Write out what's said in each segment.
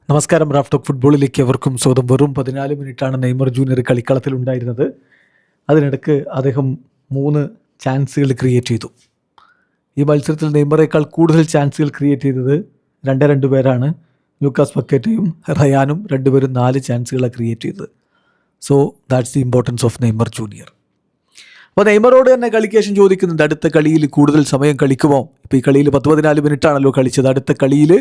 നമസ്കാരം. Raf talk ഫുട്ബോളിലേക്ക് എവർക്കും സ്വാഗതം. വെറും 14 മിനിറ്റാണ് നെയ്മർ ജൂനിയർ കളിക്കളത്തിലുണ്ടായിരുന്നത്. അതിനിടയ്ക്ക് അദ്ദേഹം 3 ചാൻസുകൾ ക്രിയേറ്റ് ചെയ്തു. ഈ മത്സരത്തിൽ നെയ്മറേക്കാൾ കൂടുതൽ ചാൻസുകൾ ക്രിയേറ്റ് ചെയ്തത് 2 പേരാണ്. ലൂക്കാസ് പക്കേറ്റയും റയാനും രണ്ടുപേരും 4 ചാൻസുകളാണ് ക്രിയേറ്റ് ചെയ്തത്. So that's the importance of Neymar junior. അപ്പോൾ നെയ്മറോട് തന്നെ കളിക്കേഷൻ ചോദിക്കുന്നുണ്ട്, അടുത്ത കളിയിൽ കൂടുതൽ സമയം കളിക്കുമോ? ഇപ്പോൾ ഈ കളിയിൽ 14 മിനിറ്റാണല്ലോ കളിച്ചത്. അടുത്ത കളിയിൽ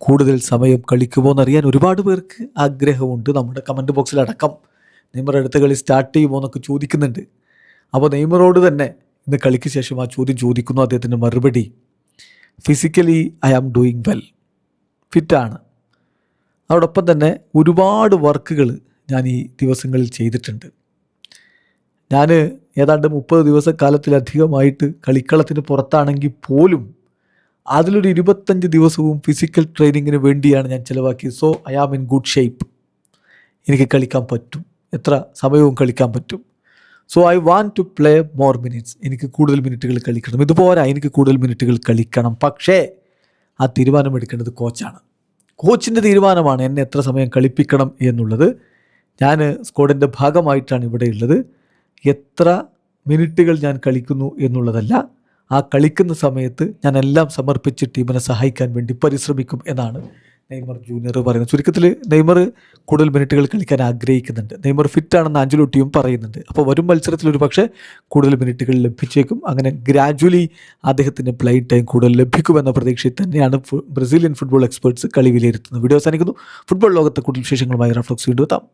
കൂടുതൽ സമയം കളിക്കുമോ എന്നറിയാൻ ഒരുപാട് പേർക്ക് ആഗ്രഹമുണ്ട്. നമ്മുടെ കമൻറ്റ് ബോക്സിലടക്കം നെയ്മർ അടുത്ത കളി സ്റ്റാർട്ട് ചെയ്യുമോ എന്നൊക്കെ ചോദിക്കുന്നുണ്ട്. അപ്പോൾ നെയ്മറോട് തന്നെ ഇന്ന് കളിക്ക് ശേഷം ആ ചോദ്യം ചോദിക്കുന്നു. അദ്ദേഹത്തിൻ്റെ മറുപടി, physically I am doing well, ഫിറ്റാണ്. അതോടൊപ്പം തന്നെ ഒരുപാട് വർക്കുകൾ ഞാൻ ഈ ദിവസങ്ങളിൽ ചെയ്തിട്ടുണ്ട്. ഞാൻ ഏതാണ്ട് 30 ദിവസക്കാലത്തിലധികമായിട്ട് കളിക്കളത്തിന് പുറത്താണെങ്കിൽ പോലും അതിലൊരു 25 ദിവസവും ഫിസിക്കൽ ട്രെയിനിങ്ങിന് വേണ്ടിയാണ് ഞാൻ ചിലവാക്കിയത്. So I am in good shape. എനിക്ക് കളിക്കാൻ പറ്റും, എത്ര സമയവും കളിക്കാൻ പറ്റും. So I want to play more minutes. എനിക്ക് കൂടുതൽ മിനിറ്റുകൾ കളിക്കണം. ഇതുപോരാ, എനിക്ക് കൂടുതൽ മിനിറ്റുകൾ കളിക്കണം. പക്ഷേ ആ തീരുമാനമെടുക്കേണ്ടത് കോച്ചാണ്. കോച്ചിൻ്റെ തീരുമാനമാണ് എന്നെ എത്ര സമയം കളിപ്പിക്കണം എന്നുള്ളത്. ഞാൻ സ്ക്വാഡിൻ്റെ ഭാഗമായിട്ടാണ് ഇവിടെ ഉള്ളത്. എത്ര മിനിറ്റുകൾ ഞാൻ കളിക്കുന്നു എന്നുള്ളതല്ല, ആ കളിക്കുന്ന സമയത്ത് ഞാൻ എല്ലാം സമർപ്പിച്ച് ടീമിനെ സഹായിക്കാൻ വേണ്ടി പരിശ്രമിക്കും എന്നാണ് നെയ്മർ ജൂനിയർ പറയുന്നത്. ചുരുക്കത്തിൽ നെയ്മർ കൂടുതൽ മിനിറ്റുകൾ കളിക്കാൻ ആഗ്രഹിക്കുന്നുണ്ട്. നെയ്മർ ഫിറ്റാണെന്ന് ആഞ്ചലോട്ടിയും പറയുന്നുണ്ട്. അപ്പോൾ വരും മത്സരത്തിൽ ഒരു പക്ഷേ കൂടുതൽ മിനിറ്റുകൾ ലഭിച്ചേക്കും. അങ്ങനെ ഗ്രാജുവലി അദ്ദേഹത്തിന് പ്ലേയിങ് ടൈം കൂടുതൽ ലഭിക്കുമെന്ന പ്രതീക്ഷയിൽ തന്നെയാണ് ബ്രസീലിയൻ ഫുട്ബോൾ എക്സ്പേർട്സ് കളി വിലയിരുത്തുന്നത്. വീഡിയോ അവസാനിക്കുന്നു. ഫുട്ബോൾ ലോകത്തെ കൂടുതൽ വിശേഷങ്ങളുമായി റഫ്ലക്സ് വീണ്ടും എത്താം.